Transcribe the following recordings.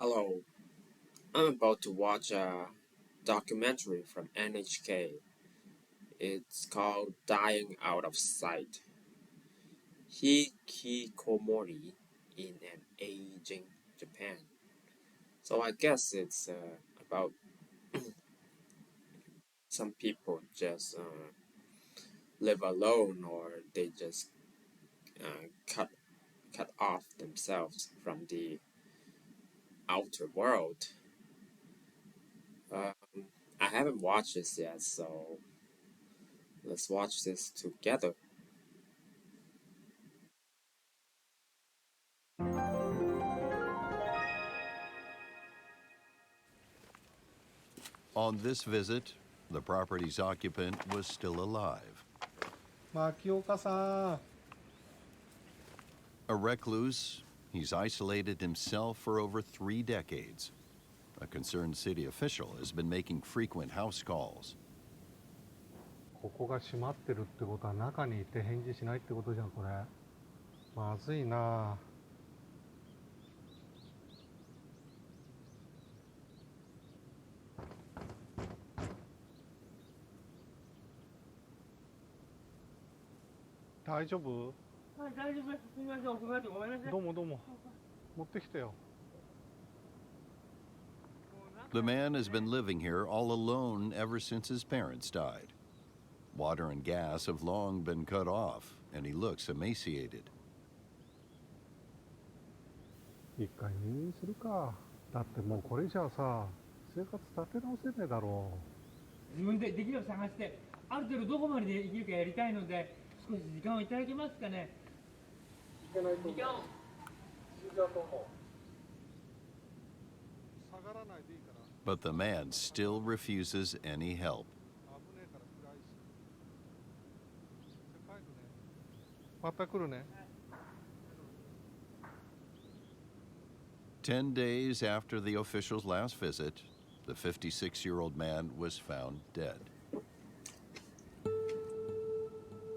Hello, I'm about to watch a documentary from NHK. It's called Dying Out of Sight. Hikikomori in an aging Japan. So I guess it's about some people just live alone or they just cut off themselves from the outer world. Um, I haven't watched this yet, so let's watch this together. On this visit, the property's occupant was still alive. 牧岡さん A recluse, he's isolated himself for over 3 decades. A concerned city official has been making frequent house calls. ここが閉まってるってことは中にいて返事しないってことじゃんこれまずいな大丈夫はい、大丈夫です。すみません、遅くなってごめんなさい。どうもどうも持ってきてよ The man has been living here all alone ever since his parents died. Water and gas have long been cut off, and he looks emaciated. 一回入院するかだってもうこれじゃあさ生活立て直せねえだろ自分でできる探して、ある程度どこまでできるかやりたいので、少し時間をいただけますかね。いけないと思う時間を。死んじゃうと思う下がらないでいいから But the man still refuses any help. 危ねえから暗いし帰るねまた来るね 10 days after the official's last visit, the 56-year-old man was found dead.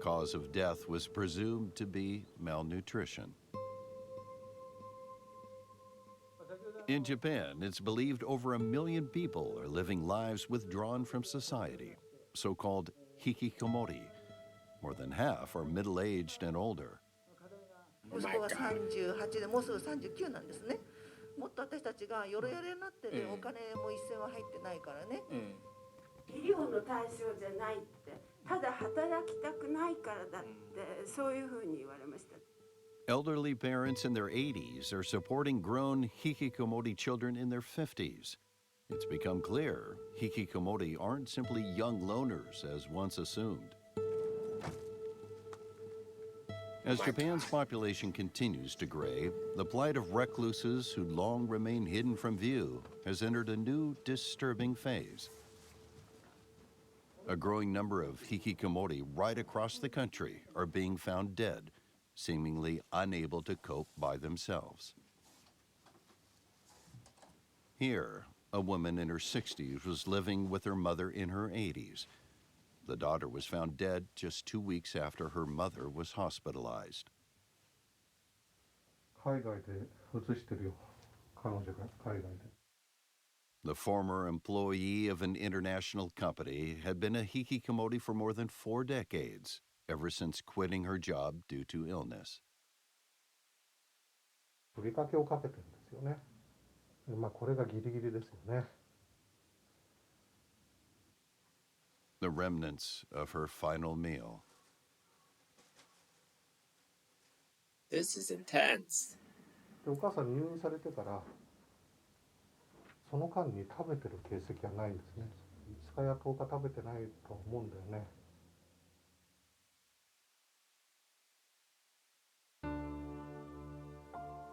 Cause of death was presumed to be malnutrition. In Japan, it's believed over 1 million people are living lives withdrawn from society, so-called hikikomori. More than half are middle-aged and older. Oh 息 my 子が god. 38でもうすぐ39なんですね。もっと私たちがヨレヨレになってる、お金も一銭は入ってないからね。医療の対象じゃないって、ただ働きたくないからだって、そういうふうに言われました。 Elderly parents in their 80s are supporting grown hikikomori children in their 50s. It's become clear hikikomori aren't simply young loners as once assumed. As My Japan's God. population continues to gray, the plight of recluses who'd long remained hidden from view has entered a new disturbing phase. A growing number of hikikomori right across the country are being found dead, seemingly unable to cope by themselves. Here, a woman in her 60s was living with her mother in her 80s. The daughter was found dead just 2 weeks after her mother was hospitalized. 海外で移してるよ彼女が海外で The former employee of an international company had been a hikikomori for more than 4 decades, ever since quitting her job due to illness. ふりかけをかけてるんですよねまあこれがギリギリですよね The remnants of her final meal. This is intense. でお母さん入院されてからその間に食べてる形跡はないんですね5日や10日食べてないと思うんだよね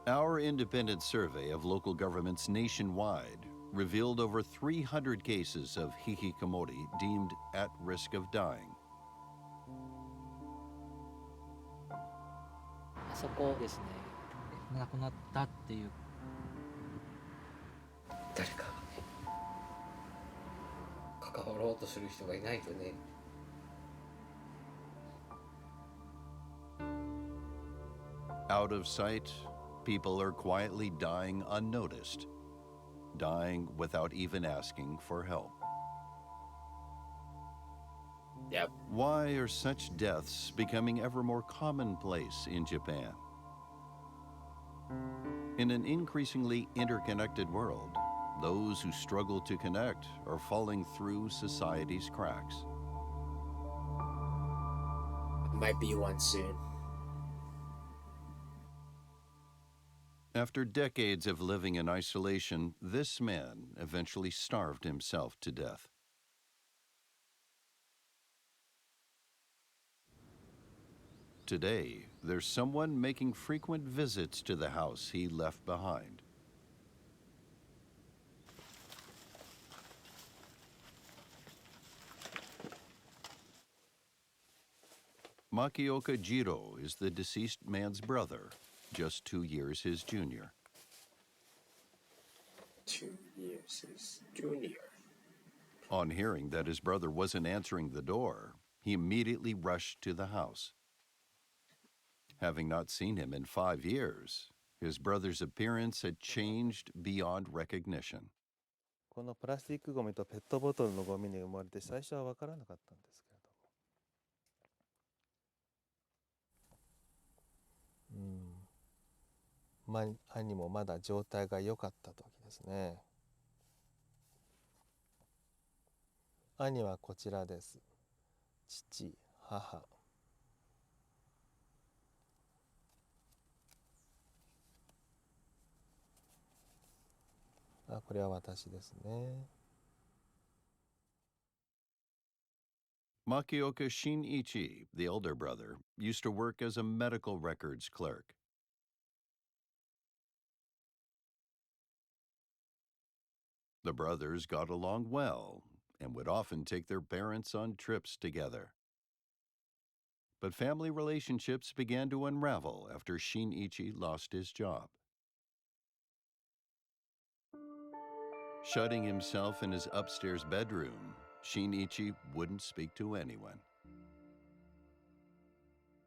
Our independent survey of local governments nationwide revealed over 300 cases of hikikomori deemed at risk of dying. あそこですね亡くなったっていう誰かがね関わろうとする人がいないとね Out of sight, people are quietly dying unnoticed. dying without even asking for help. Yep. Why are such deaths becoming ever more commonplace in Japan? In an increasingly interconnected world, those who struggle to connect are falling through society's cracks. Might be one soon. After decades of living in isolation, this man eventually starved himself to death. Today, there's someone making frequent visits to the house he left behind. Makioka Jiro is the deceased man's brother, just 2 years his junior. 2 years his junior. On hearing that his brother wasn't answering the door, he immediately rushed to the house. Having not seen him in 5 years, his brother's appearance had changed beyond recognition. このプラスチックゴミとペットボトルのゴミに埋もれて最初は分からなかったんですけれども、兄もまだ状態が良かった時ですね。兄はこちらです。父、母。これは私ですね。Makioka Shinichi, the elder brother, used to work as a medical records clerk. The brothers got along well and would often take their parents on trips together. But family relationships began to unravel after Shinichi lost his job. Shutting himself in his upstairs bedroom, Shinichi wouldn't speak to anyone.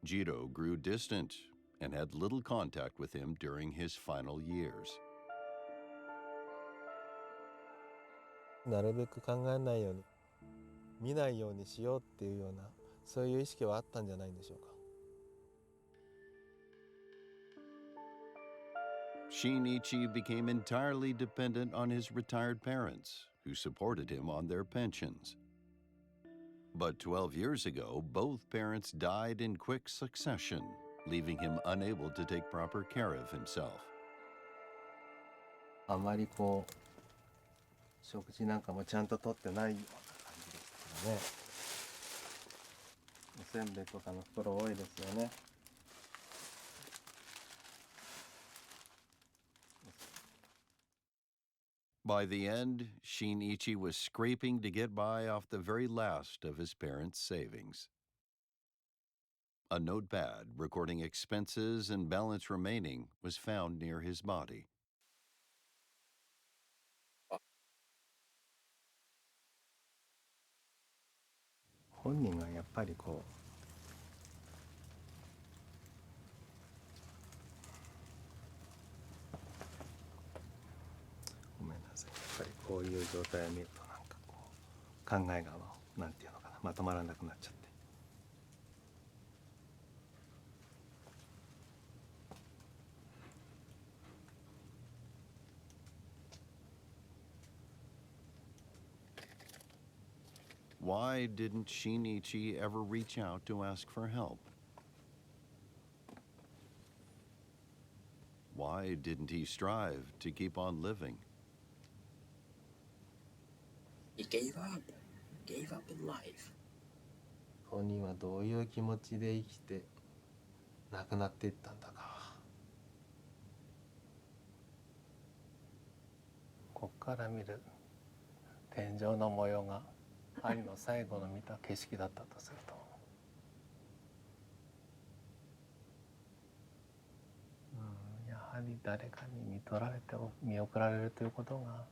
Jiro grew distant and had little contact with him during his final years. なるべく考えないように、見ないようにしようっていうような、そういう意識はあったんじゃないんでしょうか。Shinichi became entirely dependent on his retired parents, who supported him on their pensions. But 12 years ago, both parents died in quick succession, leaving him unable to take proper care of himself. あまり食事なんかもちゃんととってないような感じですけどね。おせんべいとかの袋多いですよね。By the end, Shinichi was scraping to get by off the very last of his parents' savings. A notepad recording expenses and balance remaining was found near his body. 本人がやっぱりごめんなさい、やっぱりこういう状態を見るとなんか考えがなんていうのかな、まとまらなくなっちゃって。Why didn't Shinichi ever reach out to ask for help? Why didn't he strive to keep on living? He gave up in life. 本人はどういう気持ちで生きて亡くなっていったんだか。こっから見る天井の模様が兄の最後の見た景色だったとすると、やはり誰かに見取られて見送られるということが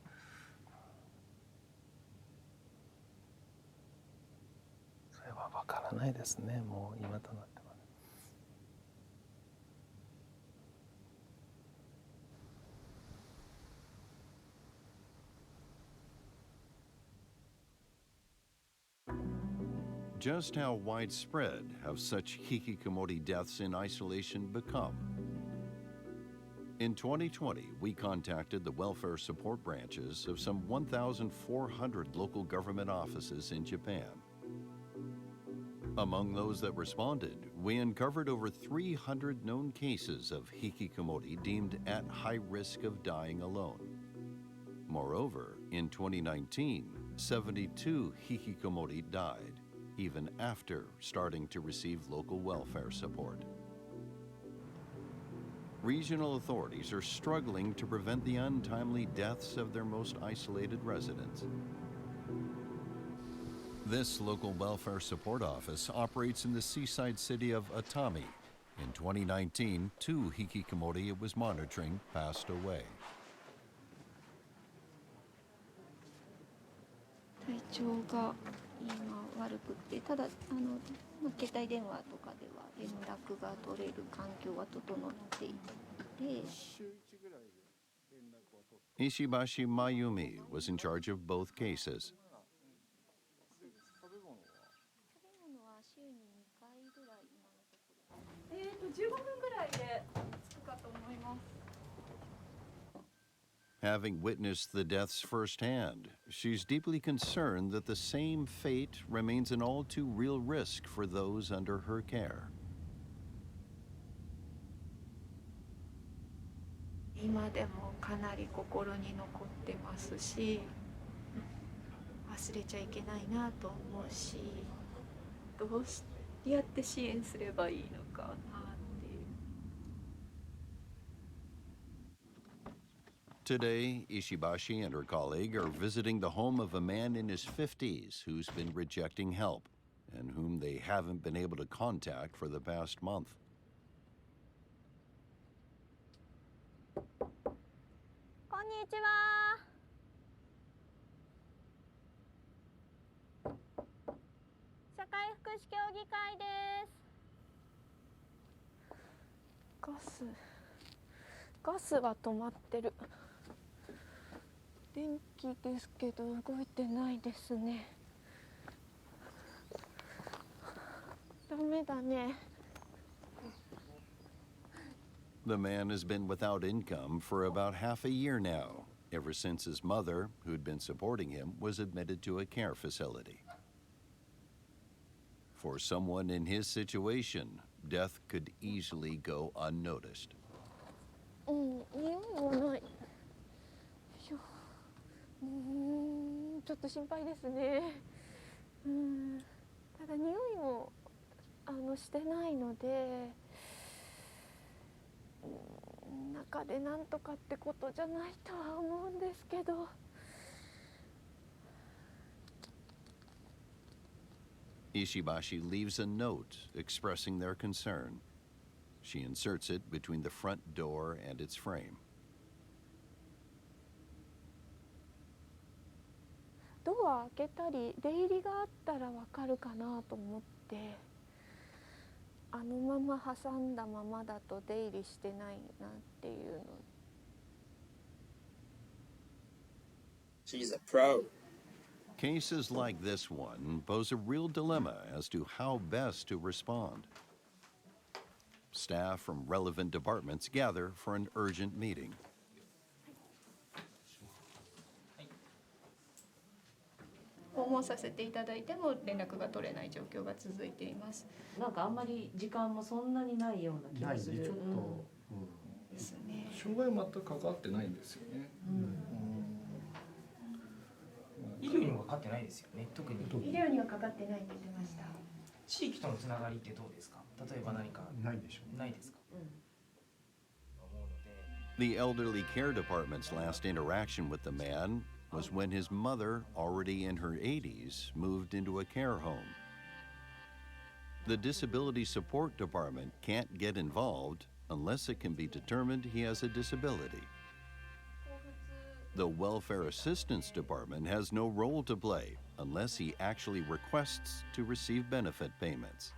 それは分からないですね、もう今となっては。Just how widespread have such hikikomori deaths in isolation become? In 2020, we contacted the welfare support branches of some 1,400 local government offices in Japan. Among those that responded, we uncovered over 300 known cases of hikikomori deemed at high risk of dying alone. Moreover, in 2019, 72 hikikomori died, even after starting to receive local welfare support. Regional authorities are struggling to prevent the untimely deaths of their most isolated residents. This local welfare support office operates in the seaside city of Atami. In 2019, 2 hikikomori it was monitoring passed away. 体調が今悪くて、ただ携帯電話とかでは連絡が取れる環境は整っていて。Ishibashi Mayumi was in charge of both cases. 15分ぐらいで着くかと思います。 Having witnessed the deaths firsthand, she's deeply concerned that the same fate remains an all too real risk for those under her care. 今でもかなり心に残ってますし、忘れちゃいけないなと思うし、どうやって支援すればいいのかなっていう。 Today, Ishibashi and her colleague are visiting the home of a man in his 50s who's been rejecting help and whom they haven't been able to contact for the past month. こんにちは。社会福祉協議会です。ガスは止まってる。電気ですけど動いてないですね。ダメだね。 The man has been without income for about half a year now, ever since his mother, who'd been supporting him, was admitted to a care facility. For someone in his situation, death could easily go unnoticed. 匂いもない。ちょっと心配ですね。ただ匂いもしてないので、中でなんとかってことじゃないとは思うんですけど。 Ishibashi leaves a note expressing their concern. She inserts it between the front door and its frame. ドア開けたり出入りがあったらわかるかなと思って、あのまま挟んだままだと出入りしてないなっていうの。 She's a pro. Cases like this one pose a real dilemma as to how best to respond. Staff from relevant departments gather for an urgent meeting. 訪問させていただいても連絡が取れない状況が続いています。なんかあんまり時間もそんなにないような気がする。ないね、ちょっと、ですね。障害全く関わってないんですよね。医療にもかかってないですよね。特に医療にはかかってないって言ってました。地域とのつながりってどうですか。例えば何かないでしょう。ないですか。The elderly care department's last interaction with the man was when his mother, already in her 80s, moved into a care home. The disability support department can't get involved unless it can be determined he has a disability. The welfare assistance department has no role to play unless he actually requests to receive benefit payments.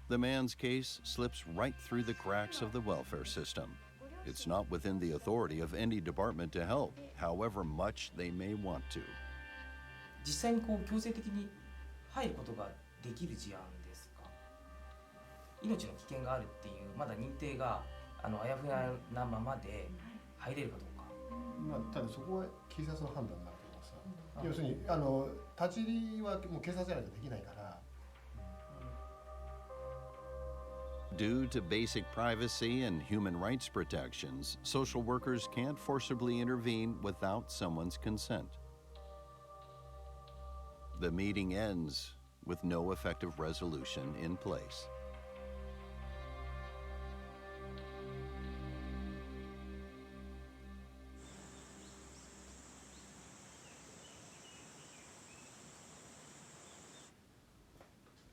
The man's case slips right through the cracks of the welfare system. It's not within the authority of any department to help, however much they may want to. 実際にこう強制的に入ることができる事案ですか？命の危険があるっていうまだ認定があやふやなままで入れるかどうか。まあ、ただそこは警察の判断になると思います。要するに立ち入りはもう警察じゃないとできないから。Due to basic privacy and human rights protections, social workers can't forcibly intervene without someone's consent. The meeting ends with no effective resolution in place.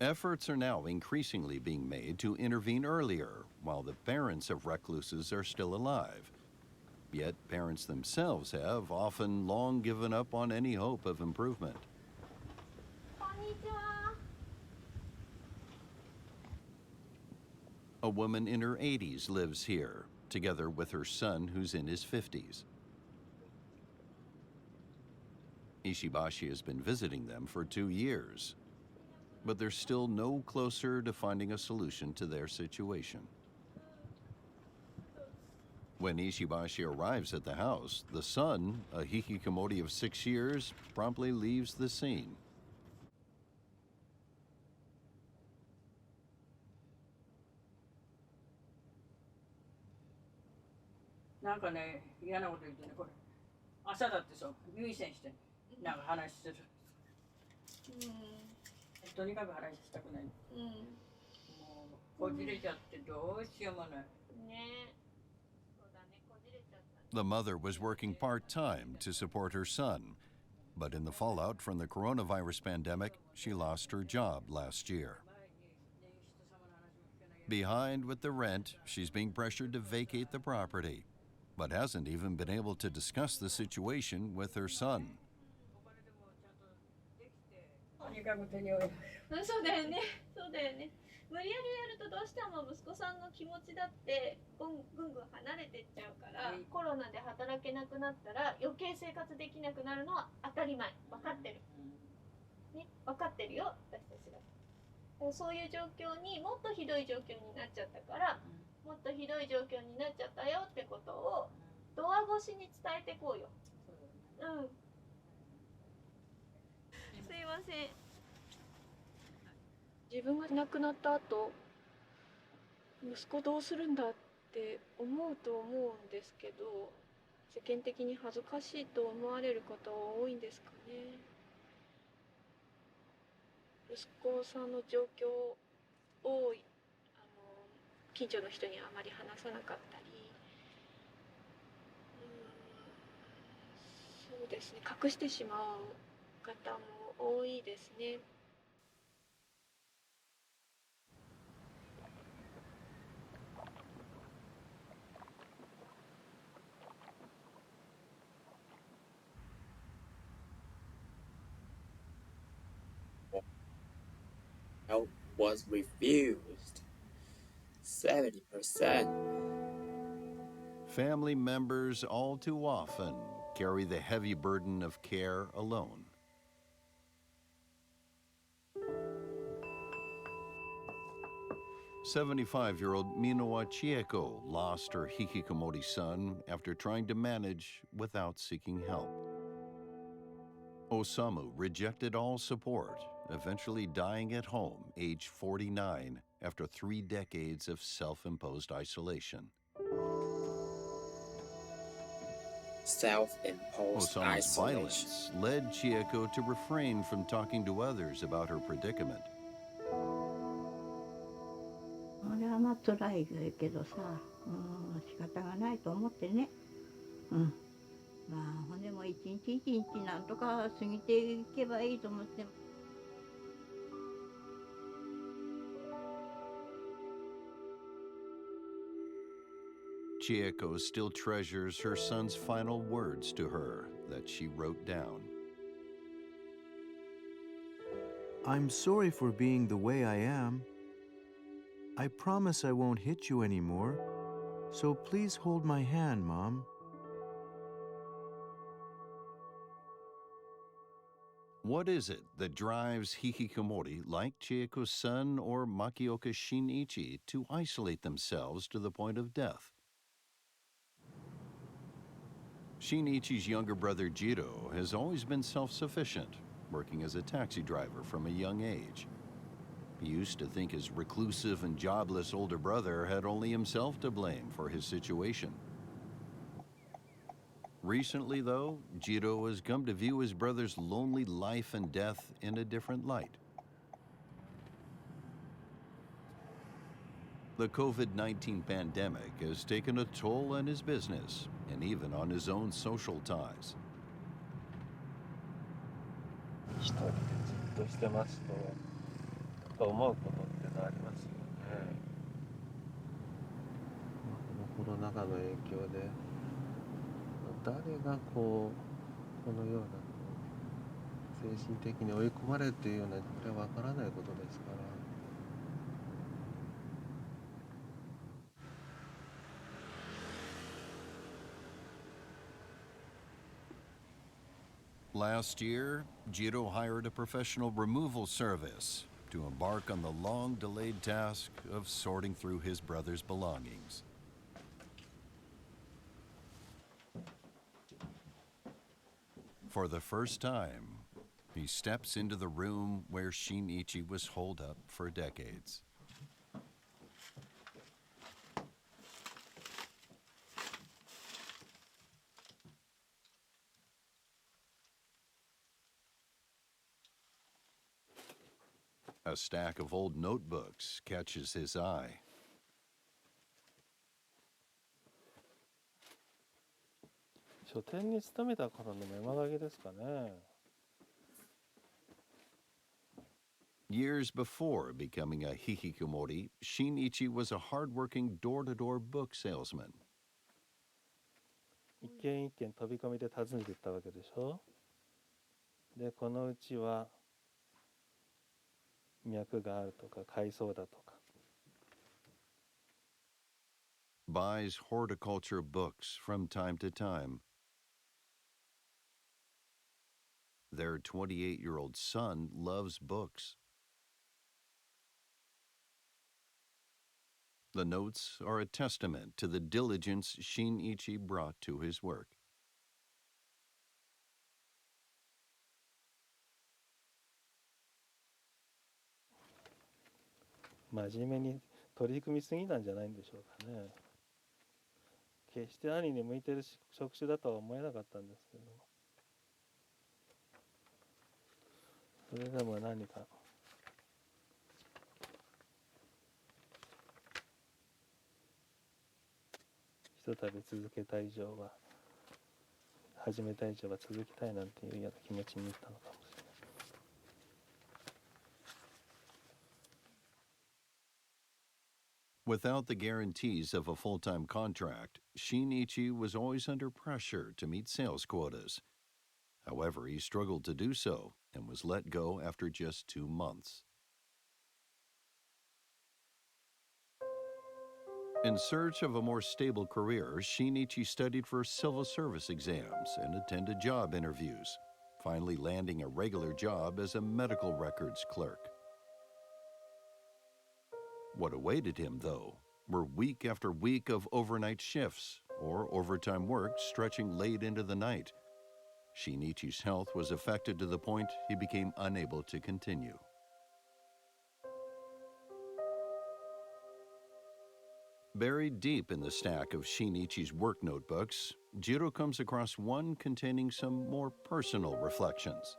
Efforts are now increasingly being made to intervene earlier while the parents of recluses are still alive. Yet parents themselves have often long given up on any hope of improvement. A woman in her 80s lives here, together with her son who's in his 50s. Ishibashi has been visiting them for 2 years, but they're still no closer to finding a solution to their situation. When Ishibashi arrives at the house, the son, a hikikomori of 6 years, promptly leaves the scene. なんかね、嫌なこと言ってね、これ。朝だってさ、優先して、なんか話してる。とにかく話したくない。もう、こじれちゃってどうしようもない。ね。The mother was working part-time to support her son, but in the fallout from the coronavirus pandemic, she lost her job last year. Behind with the rent, she's being pressured to vacate the property, but hasn't even been able to discuss the situation with her son. そうだよね、そうだよね。無理やりやるとどうしても息子さんの気持ちだってぐんぐん離れてっちゃうから、コロナで働けなくなったら余計生活できなくなるのは当たり前。分かってる。ね、分かってるよ、私たちだ。そういう状況にもっとひどい状況になっちゃったから、もっとひどい状況になっちゃったよってことをドア越しに伝えてこうよ。うん。すいません。自分が亡くなった後、息子どうするんだって思うと思うんですけど、世間的に恥ずかしいと思われる方は多いんですかね。息子さんの状況を近所の人にあまり話さなかったり、そうですね、隠してしまう方も多いですね。Help was refused. 70%. Family members all too often carry the heavy burden of care alone. "75-year-old Minowa Chieko lost her hikikomori son after trying to manage without seeking help. Osamu rejected all support, eventually dying at home, age 49, after 3 decades of self-imposed isolation. Self-imposed Osamu's isolation. violence led Chieko to refrain from talking to others about her predicament. 俺はまあ辛いけどさ、仕方がないと思ってね。まあほんでも一日一日なんとか過ぎていけばいいと思って。Chieko still treasures her son's final words to her that she wrote down. "I'm sorry for being the way I am. I promise I won't hit you anymore, so please hold my hand, Mom." What is it that drives Hikikomori, like Chieko's son or Makioka Shinichi, to isolate themselves to the point of death? Shinichi's younger brother Jiro has always been self-sufficient, working as a taxi driver from a young age. He used to think his reclusive and jobless older brother had only himself to blame for his situation. Recently, though, Jiro has come to view his brother's lonely life and death in a different light. The COVID-19 pandemic has taken a toll on his business and even on his own social ties. 一人でじっとしてますと思うことってのありますよね。このコロナ禍の影響で誰がこのような精神的に追い込まれているようなこれはわからないことですから。Last year, Jiro hired a professional removal service to embark on the long-delayed task of sorting through his brother's belongings. For the first time, he steps into the room where Shinichi was holed up for decades. A stack of old notebooks catches his eye. Years before becoming a hikikomori, Shinichi was a hard-working door-to-door book salesman. 一軒一軒飛び込みで訪ねていったわけでしょ。で、このうちは脈があるとか海藻だとか。Buys horticulture books from time to time. Their 28-year-old son loves books. The notes are a testament to the diligence Shinichi brought to his work. "真面目に取り組みすぎなんじゃないんでしょうかね。決して兄に向いている職種だとは思えなかったんですけれども、それでも何かひとたび続けた以上は、始めた以上は続きたいなんていうような気持ちになったのかもしれない。Without the guarantees of a full-time contract, Shinichi was always under pressure to meet sales quotas. However, he struggled to do so and was let go after just 2 months. In search of a more stable career, Shinichi studied for civil service exams and attended job interviews, finally landing a regular job as a medical records clerk. What awaited him, though, were week after week of overnight shifts or overtime work stretching late into the night. Shinichi's health was affected to the point he became unable to continue. Buried deep in the stack of Shinichi's work notebooks, Jiro comes across one containing some more personal reflections.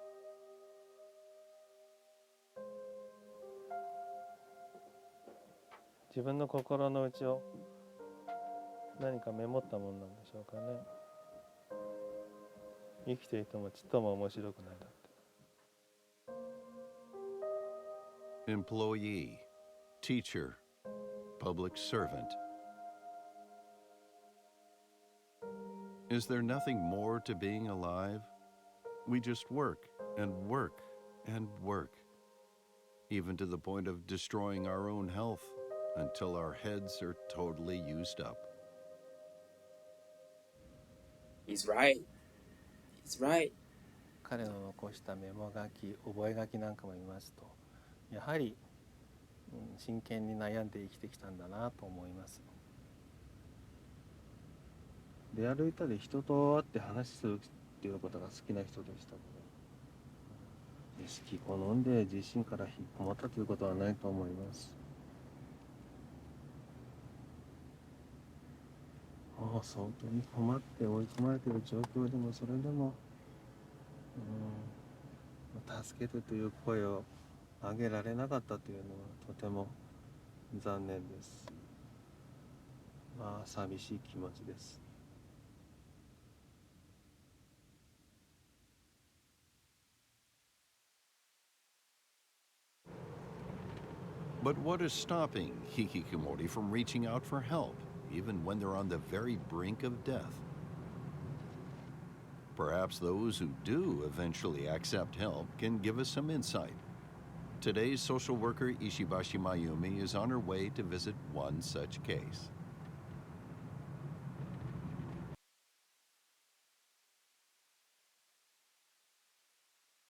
自分の心の内を何かメモったものなんでしょうかね。生きていてもちっとも面白くないだって。 Employee, teacher, public servant. Is there nothing more to being alive? We just work and work and work, even to the point of destroying our own health until our heads are totally used up. He's right. He's right. 彼の残したメモ書き、覚書きなんかも見ますと、やはり、真剣に悩んで生きてきたんだなと思います。出歩いたり人と会って話するっていうことが好きな人でしたので、好き好んで自身から引っこもったということはないと思います。相当に困って追い込まれている状況でも、それでも、助けてという声を上げられなかったというのはとても残念です。寂しい気持ちです。But what is stopping Hikikomori from reaching out for help, even when they're on the very brink of death? Perhaps those who do eventually accept help can give us some insight. Today's social worker Ishibashi Mayumi is on her way to visit one such case.